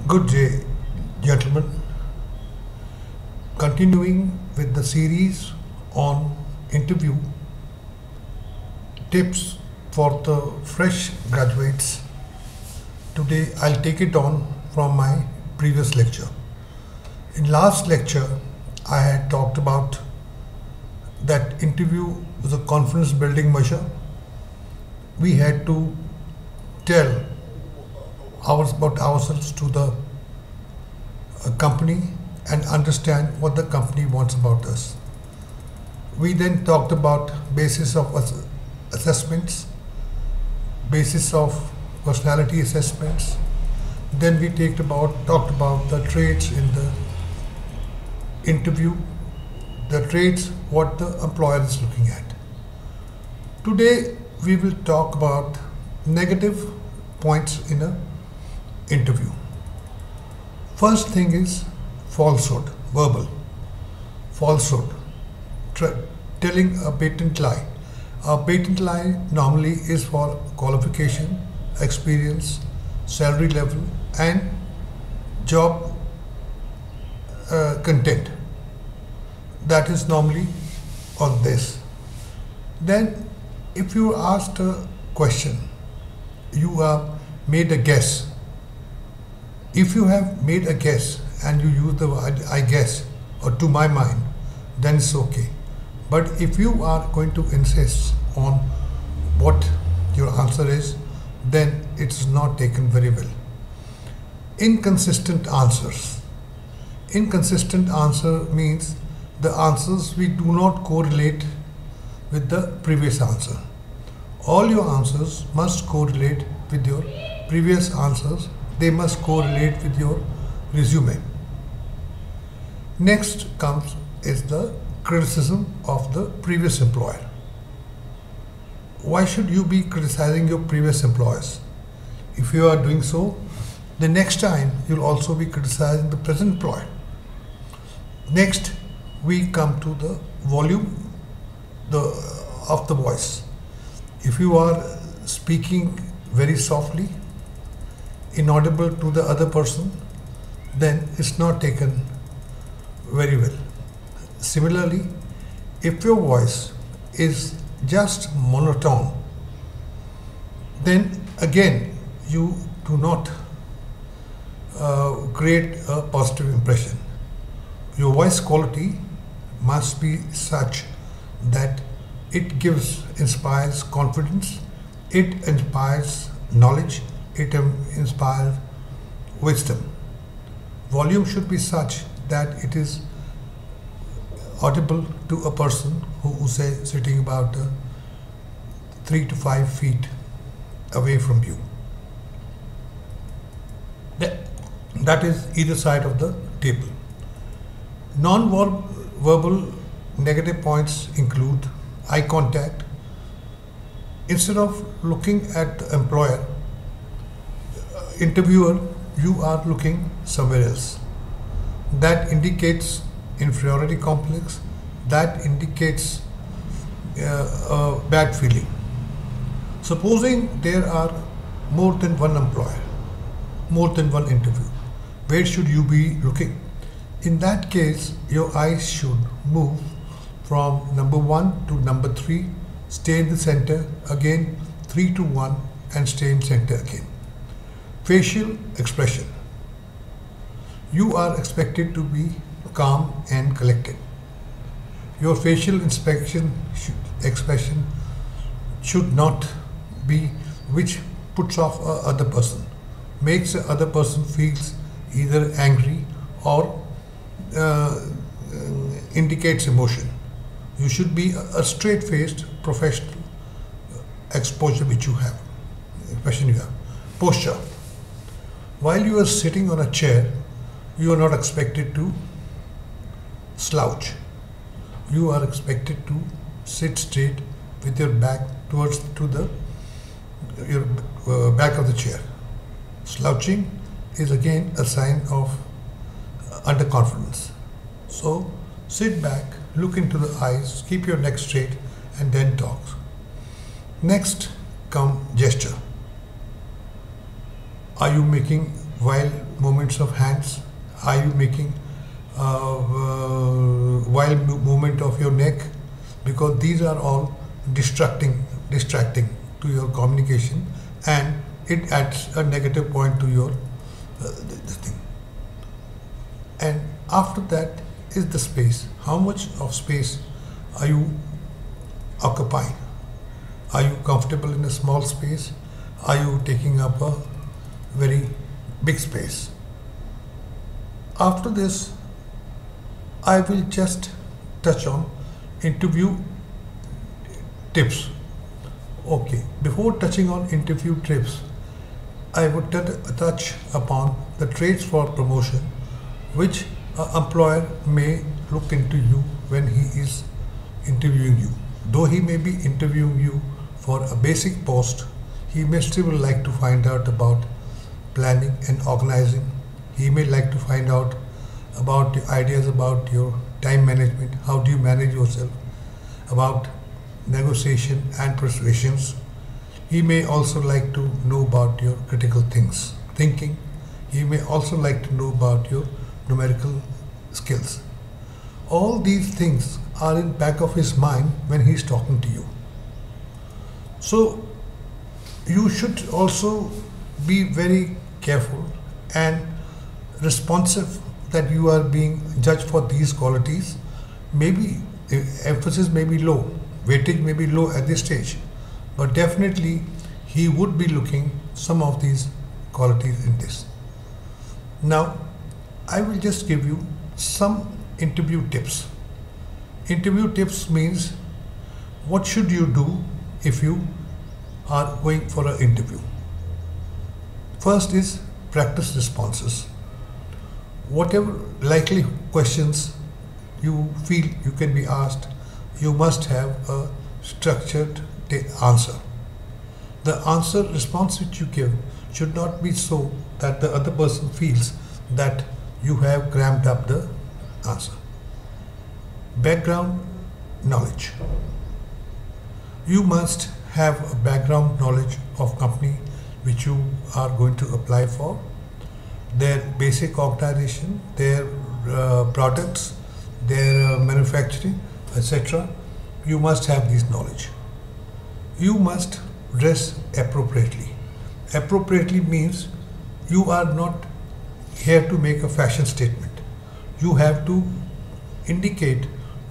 Good day, gentlemen. Continuing with the series on interview tips for the fresh graduates. Today I'll take it on from my previous lecture. In last lecture, I had talked about that interview is a confidence building measure. We had to tell about ourselves to the company and understand what the company wants about us. We then talked about basis of assessments, basis of personality assessments. Then we talked about the traits in the interview, the traits what the employer is looking at. Today we will talk about negative points in a interview. First thing is falsehood, verbal falsehood, telling a blatant lie. A blatant lie normally is for qualification, experience, salary level, and job content. That is normally on this. Then, if you asked a question, you have made a guess. If you have made a guess and you use the word I guess or to my mind, then it's okay. But if you are going to insist on what your answer is, then it's not taken very well. Inconsistent answers. Inconsistent answer means the answers we do not correlate with the previous answer. All your answers must correlate with your previous answers. They must correlate with your resume. Next comes is the criticism of the previous employer. Why should you be criticizing your previous employers? If you are doing so, the next time you'll also be criticizing the present employer. Next, we come to the volume of the voice. If you are speaking very softly, inaudible to the other person, then it's not taken very well. Similarly, if your voice is just monotone, then again you do not create a positive impression. Your voice quality must be such that it inspires confidence, it inspires knowledge, it inspires wisdom. Volume should be such that it is audible to a person who say sitting about 3 to 5 feet away from you. That is either side of the table. Non-verbal negative points include eye contact. Instead of looking at the employer, interviewer, you are looking somewhere else. That indicates inferiority complex, that indicates a bad feeling. Supposing there are more than one employer, more than one interview, where should you be looking? In that case, your eyes should move from number 1 to number 3, stay in the center, again 3 to 1 and stay in center again. Facial expression. You are expected to be calm and collected. Your facial expression should not be which puts off a other person, makes the other person feels either angry or indicates emotion. You should be a straight-faced professional exposure which you have, expression you have. Posture. While you are sitting on a chair, you are not expected to slouch. You are expected to sit straight with your back towards your back of the chair. Slouching is again a sign of underconfidence. So sit back, look into the eyes, keep your neck straight and then talk. Next come gesture. Are you making while movements of hands? Are you making while movement of your neck? Because these are all distracting to your communication, and it adds a negative point to your this thing. And after that is the space. How much of space are you occupying? Are you comfortable in a small space? Are you taking up a very big space? After this, I will just touch on interview tips. Okay, before touching on interview tips, I would touch upon the traits for promotion which an employer may look into you when he is interviewing you. Though he may be interviewing you for a basic post, he may still like to find out about planning and organizing. He may like to find out about your ideas about your time management, how do you manage yourself, about negotiation and persuasions. He may also like to know about your critical thinking. He may also like to know about your numerical skills. All these things are in back of his mind when he is talking to you. So you should also be very careful and responsive that you are being judged for these qualities. Maybe emphasis may be low, weightage may be low at this stage, but definitely he would be looking some of these qualities in this. Now, I will just give you some interview tips. Interview tips means what should you do if you are going for an interview. First is practice responses. Whatever likely questions you feel you can be asked, you must have a structured answer. The answer response which you give should not be so that the other person feels that you have crammed up the answer. Background knowledge. You must have a background knowledge of company which you are going to apply for, their basic organization, their products, their manufacturing, etc. You must have this knowledge. You must dress appropriately. Appropriately means you are not here to make a fashion statement. You have to indicate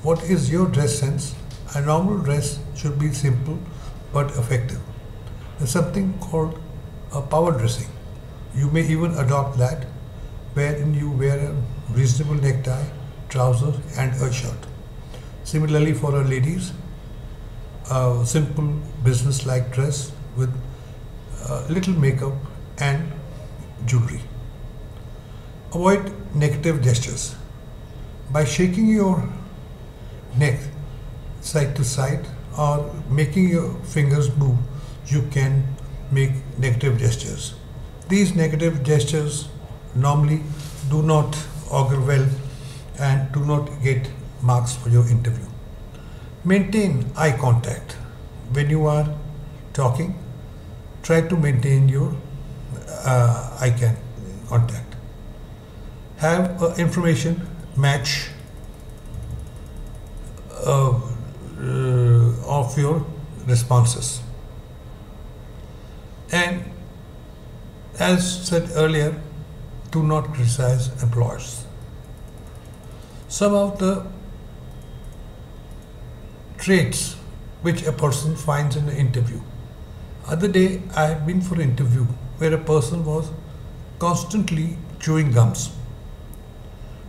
what is your dress sense. A normal dress should be simple but effective. There's something called a power dressing. You may even adopt that, wherein you wear a reasonable necktie, trousers and a shirt. Similarly for our ladies, a simple business-like dress with little makeup and jewelry. Avoid negative gestures. By shaking your neck side to side or making your fingers move, you can make negative gestures. These negative gestures normally do not augur well and do not get marks for your interview. Maintain eye contact. When you are talking, try to maintain your eye contact. Have information match of your responses. And as said earlier, do not criticize employers. Some of the traits which a person finds in an interview. Other day I had been for an interview where a person was constantly chewing gums.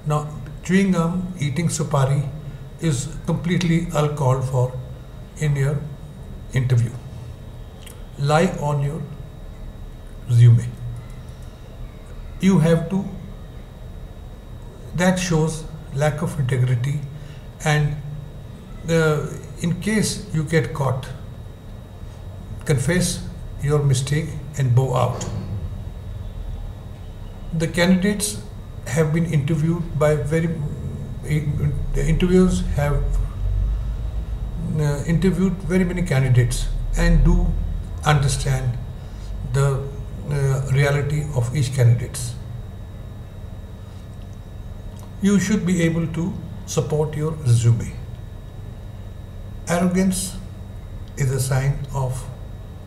Now chewing gum, eating supari is completely uncalled for in your interview. Lie on your resume. You have to, that shows lack of integrity, and in case you get caught, confess your mistake and bow out. The candidates have been interviewed by the interviewers have interviewed very many candidates and do understand the reality of each candidate. You should be able to support your resume. Arrogance is a sign of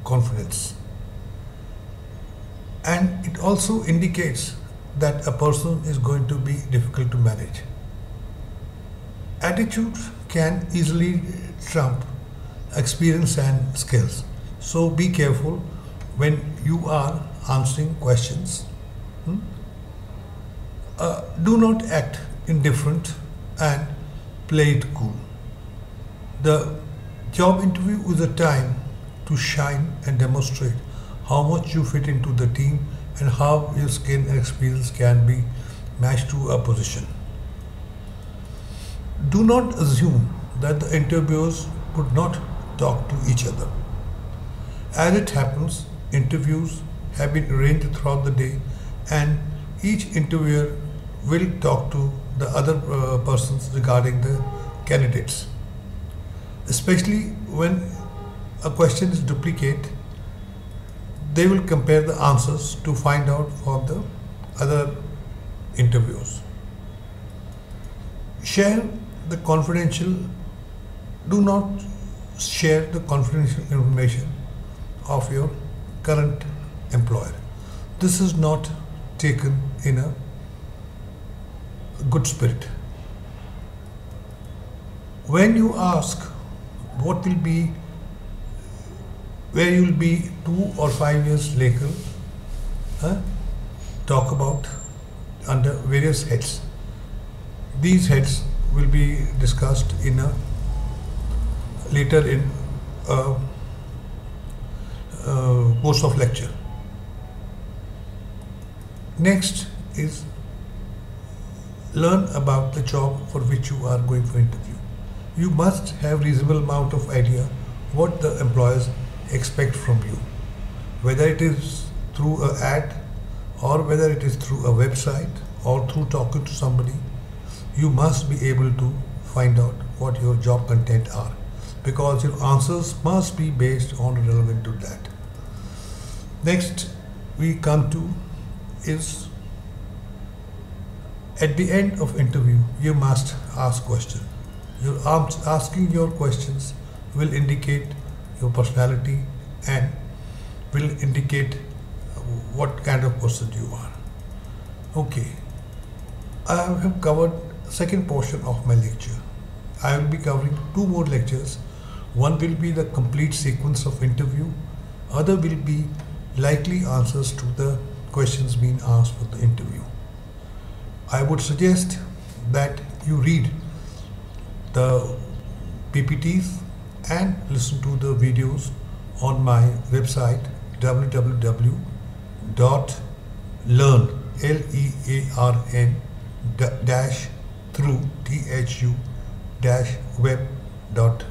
confidence, and it also indicates that a person is going to be difficult to manage. Attitude can easily trump experience and skills, so be careful when you are answering questions. Do not act indifferent and play it cool. The job interview is a time to shine and demonstrate how much you fit into the team and how your skill and experience can be matched to a position. Do not assume that the interviewers would not talk to each other. As it happens, interviews have been arranged throughout the day, and each interviewer will talk to the other persons regarding the candidates. Especially when a question is duplicate, they will compare the answers to find out for the other interviewers. Do not share the confidential information of your current employer. This is not taken in a good spirit. When you ask what will be, where you will be 2 or 5 years later, talk about under various heads. These heads will be discussed in a later in course of lecture. Next is learn about the job for which you are going for interview. You must have reasonable amount of idea what the employers expect from you, whether it is through an ad or whether it is through a website or through talking to somebody. You must be able to find out what your job content are, because your answers must be based on relevant to that. Next we come to is at the end of interview you must ask question. Your asking your questions will indicate your personality and will indicate what kind of person you are. Okay, I have covered second portion of my lecture. I will be covering 2 more lectures. One will be the complete sequence of interview. Other will be likely answers to the questions being asked for the interview. I would suggest that you read the PPTs and listen to the videos on my website www.learn through web.com.